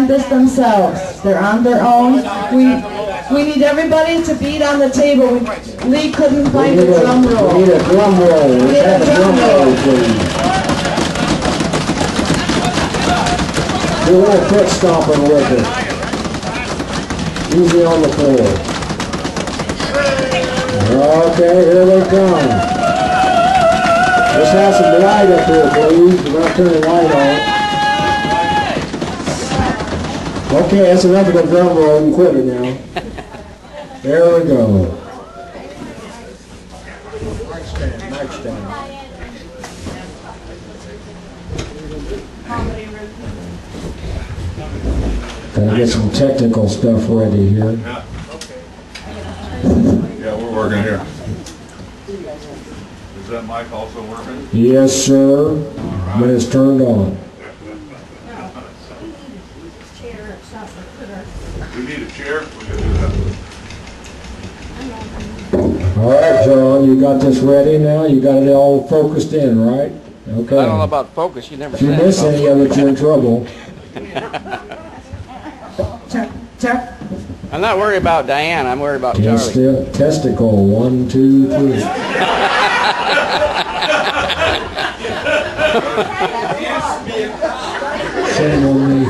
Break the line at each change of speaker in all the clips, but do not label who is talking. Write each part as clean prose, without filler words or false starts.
understand this themselves. They're on their own. We need everybody to beat on the table. Lee couldn't find a drum roll.
We need a drum roll.
We need a drum roll,
please. Do a little foot stomping with it. Easy on the floor. Okay, here they come. Let's have some light up here, please. We're going to turn the light on. Okay, that's enough of the drum roll. You can quit it now. There we go. Mic stand. Gotta get some technical stuff ready here.
Yeah, we're working here. Is that mic also working?
Yes, sir. Right. When it's turned on.
We need a chair. We can do that.
All right, John, you got this ready now? You got it all focused in, right? Okay.
I don't know about focus. You never
If you
said
miss any of it, you're in trouble.
Check.
I'm not worried about Diane. I'm worried about Charlie.
Testicle. 1, 2, 3. Shame on me.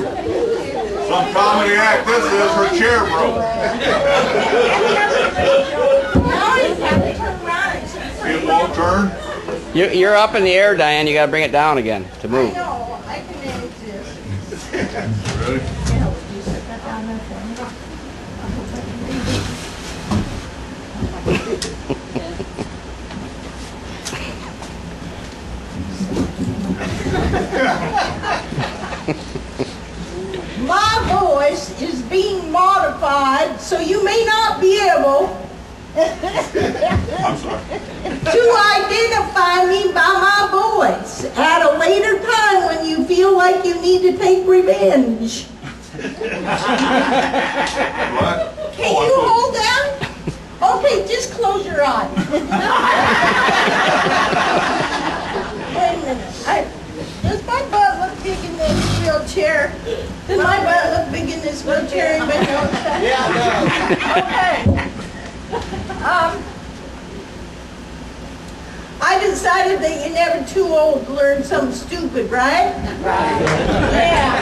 Some comedy act this is. Her chair broke. It won't turn.
You're up in the air, Diane. You got to bring it down again to move.
I know. I can manage this.
Ready?
My voice is being modified, so you may not be able
I'm sorry.
to identify me by my voice at a later time when you feel like you need to take revenge.
What?
Can you hold that? Okay, just close your eyes. Wait a minute. Does my butt look big in this wheelchair? Does my butt look big in this wheelchair? Anybody notice that?
Yeah,
Okay. I decided that you're never too old to learn something stupid, right? Right. Yeah.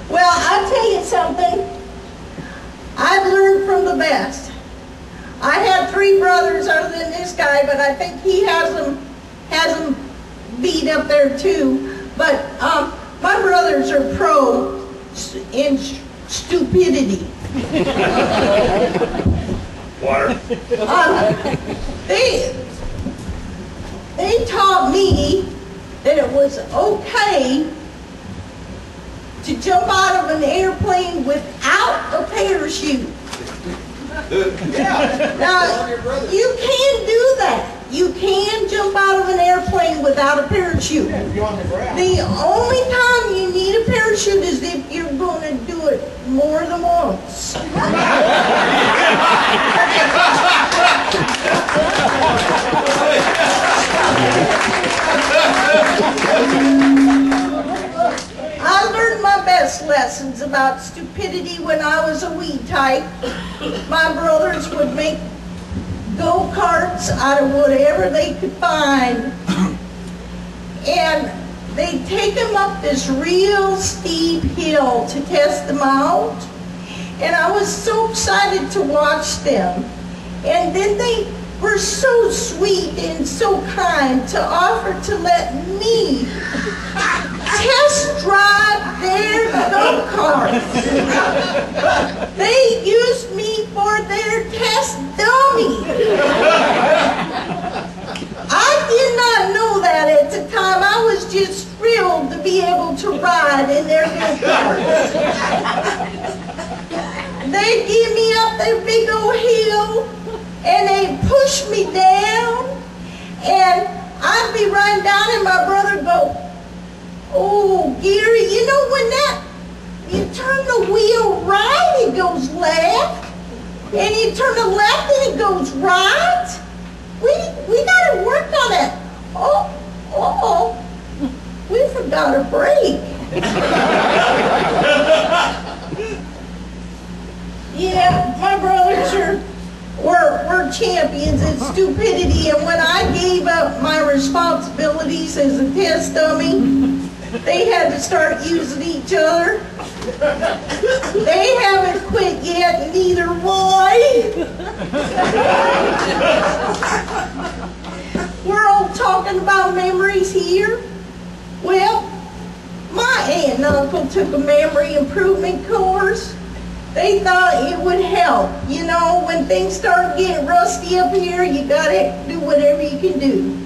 Well, I'll tell you something. I've learned from the best. I had 3 brothers other than this guy, but I think he has them beat up there too. But my brothers are pro in stupidity.
Water.
They taught me that it was okay to jump out of an airplane without a parachute. Now, you can do that. You can jump out of an airplane without a parachute. The only time you need a parachute is if you're going to do it more than once. I learned my best lessons about stupidity when I was a wee tyke. My brothers would make go-karts out of whatever they could find. And they'd take them up this real steep hill to test them out. And I was so excited to watch them. And then they were so sweet and so kind to offer to let me test drive their go-karts. They used me for their test dummy. I did not know that at the time. I was just thrilled to be able to ride in their go-karts. They give me up their big old hill, and they push me down, and I'd be riding down, and my brother go, "Oh, Gary, you know when you turn the wheel right, it goes left, and you turn the left, and it goes right. We got to work on it. Oh, we forgot a brake." champions at stupidity, and when I gave up my responsibilities as a test dummy, they had to start using each other. They haven't quit yet, and neither will I. We're all talking about memories here. Well, my aunt and uncle took a memory improvement course. They thought it would help. You know, when things start getting rusty up here, you gotta do whatever you can do.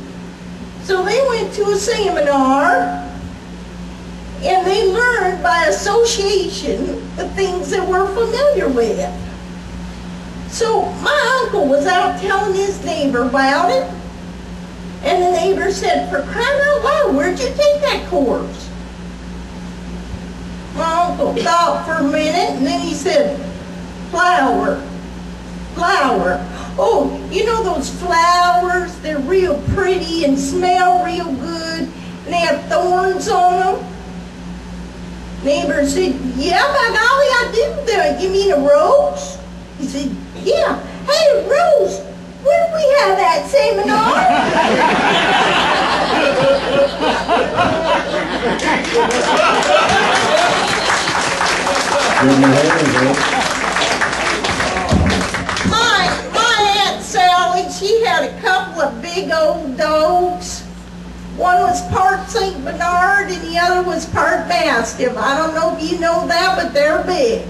So they went to a seminar, and they learned by association the things that we're familiar with. So my uncle was out telling his neighbor about it, and the neighbor said, "For crying out loud, where'd you take that course?" My uncle thought for a minute, and then he said, "Flower. Oh, you know those flowers? They're real pretty and smell real good, and they have thorns on them." Neighbor said, "Yeah, by golly, I do. You mean a rose?" He said, "Yeah. Hey, Rose, where did we have that seminar?" My Aunt Sally, she had a couple of big old dogs. One was part St. Bernard and the other was part Mastiff. I don't know if you know that, but they're big.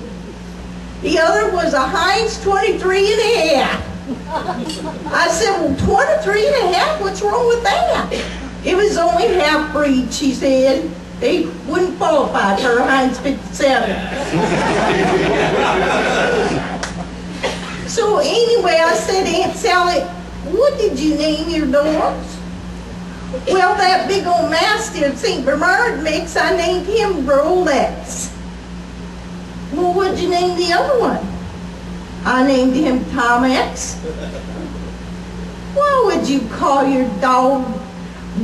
The other was a Heinz 23 and a half. I said, "Well, 23 and a half? What's wrong with that?" "It was only half breed," she said. "They wouldn't qualify for a Heinz 57. So anyway, I said, "Aunt Sally, what did you name your dogs?" "Well, that big old Mastiff St. Bernard mix, I named him Rolex." "Well, what'd you name the other one?" "I named him Tom X." "Why would you call your dog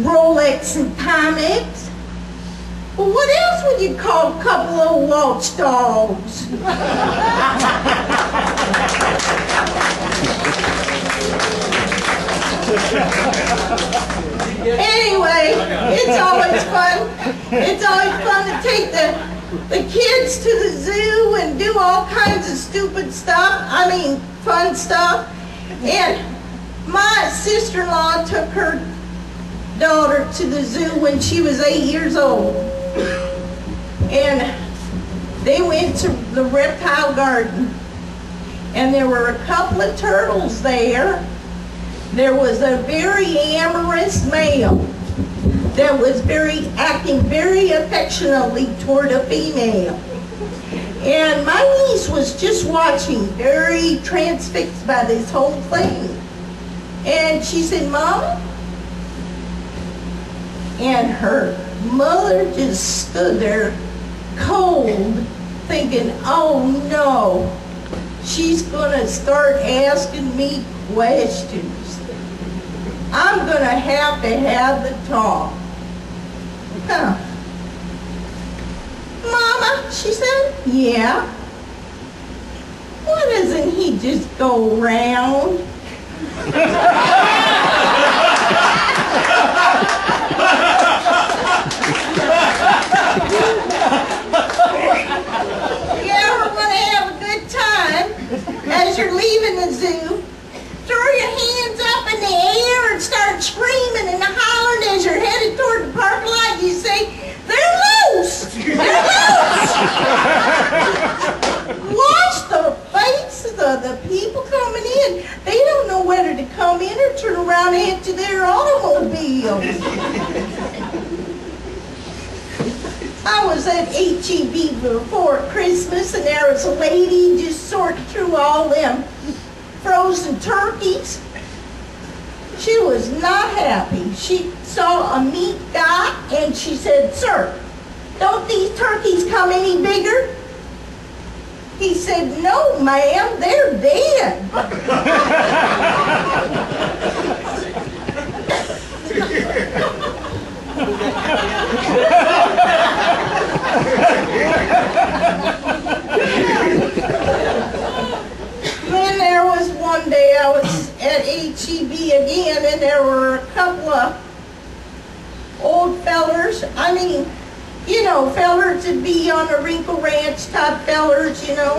Rolex and Tom X?" "Well, what else would you call a couple of watchdogs?" Anyway, it's always fun. It's always fun to take the kids to the zoo and do all kinds of stupid stuff. I mean, fun stuff. And my sister-in-law took her daughter to the zoo when she was 8 years old. And they went to the reptile garden. And there were a couple of turtles there. There was a very amorous male that was acting very affectionately toward a female. And my niece was just watching, very transfixed by this whole thing. And she said, "Mama?" And her mother just stood there cold, thinking, "Oh no, she's gonna start asking me questions. I'm gonna have the talk." "Huh. Mama," she said, "Yeah. Why doesn't he just go round?" You ever want to have a good time as you're leaving the zoo? Throw your hands up in the air and start screaming and hollering as you're headed toward the parking lot. You say, "They're loose! They're loose!" Watch the faces of the people coming in. They don't know whether to come in or turn around and head to their automobiles. I was at H-E-B before Christmas, and there was a lady just sorting through all them frozen turkeys. She was not happy. She saw a meat guy, and she said, "Sir, don't these turkeys come any bigger?" He said, "No, ma'am, they're dead." Then there was one day I was at fellers. I mean, you know, fellers that be on the Wrinkle Ranch type fellers, you know.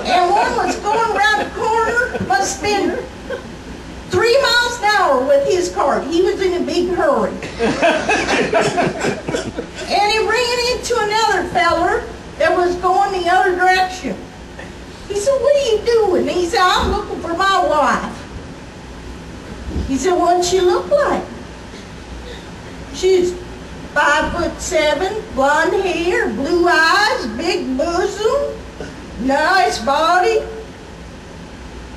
And one was going around the corner, must have been 3 miles an hour with his cart. He was in a big hurry. And he ran into another feller that was going the other direction. He said, "What are you doing?" He said, "I'm looking for my wife." He said, "What'd she look like?" "She's 5'7", blonde hair, blue eyes, big bosom, nice body."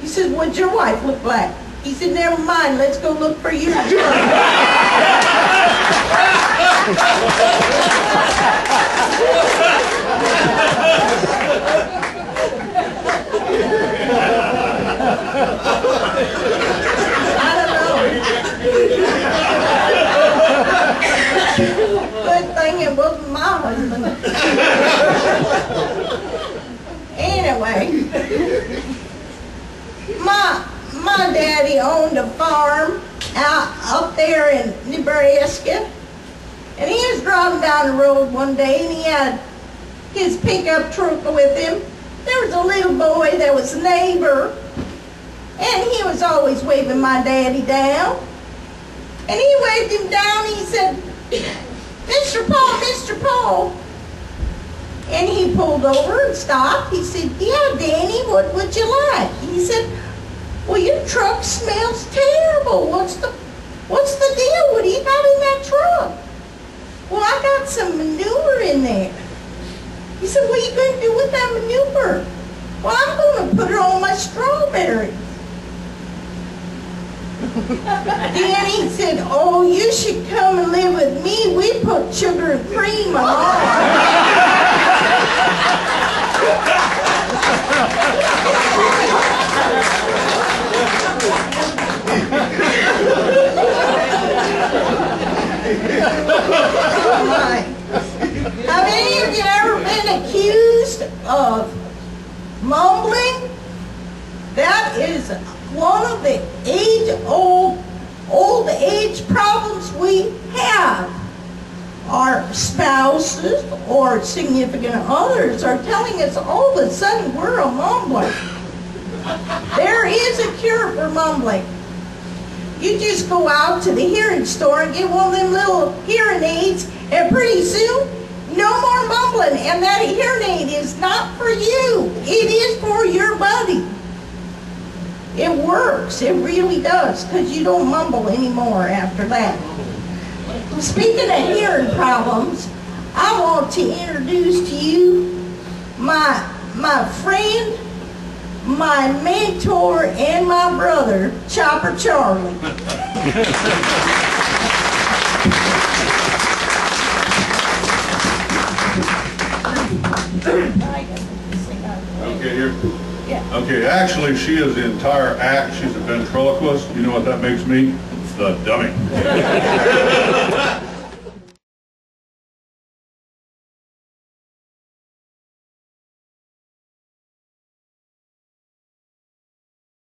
He said, "What'd your wife look like?" He said, "Never mind, let's go look for your truck." I don't know. Good thing it wasn't my husband. Anyway, my daddy owned a farm up there in Nebraska, and he was driving down the road one day, and he had his pickup truck with him. There was a little boy that was a neighbor, and he was always waving my daddy down. And he waved him down, he said, "Mr. Paul, Mr. Paul." And he pulled over and stopped. He said, "Yeah, Danny, what would you like?" He said, "Well, your truck smells terrible. What's the deal? What do you got in that truck?" "Well, I got some manure in there." He said, "What are you going to do with that manure?" "Well, I'm going to put it on my strawberries." Then he said, "Oh, you should come and live with me. We put sugar and cream on ours." Have any of you ever been accused of mumbling? That is one of the old age problems we have. Our spouses or significant others are telling us all of a sudden we're a mumbler. There is a cure for mumbling. You just go out to the hearing store and get one of them little hearing aids, and pretty soon, no more mumbling. And that hearing aid is not for you. It is for your buddy. It works. It really does, because you don't mumble anymore after that. Speaking of hearing problems, I want to introduce to you my friend, my mentor, and my brother, Chopper Charlie.
Okay, here. Okay, actually, she is the entire act. She's a ventriloquist. You know what that makes me? The dummy.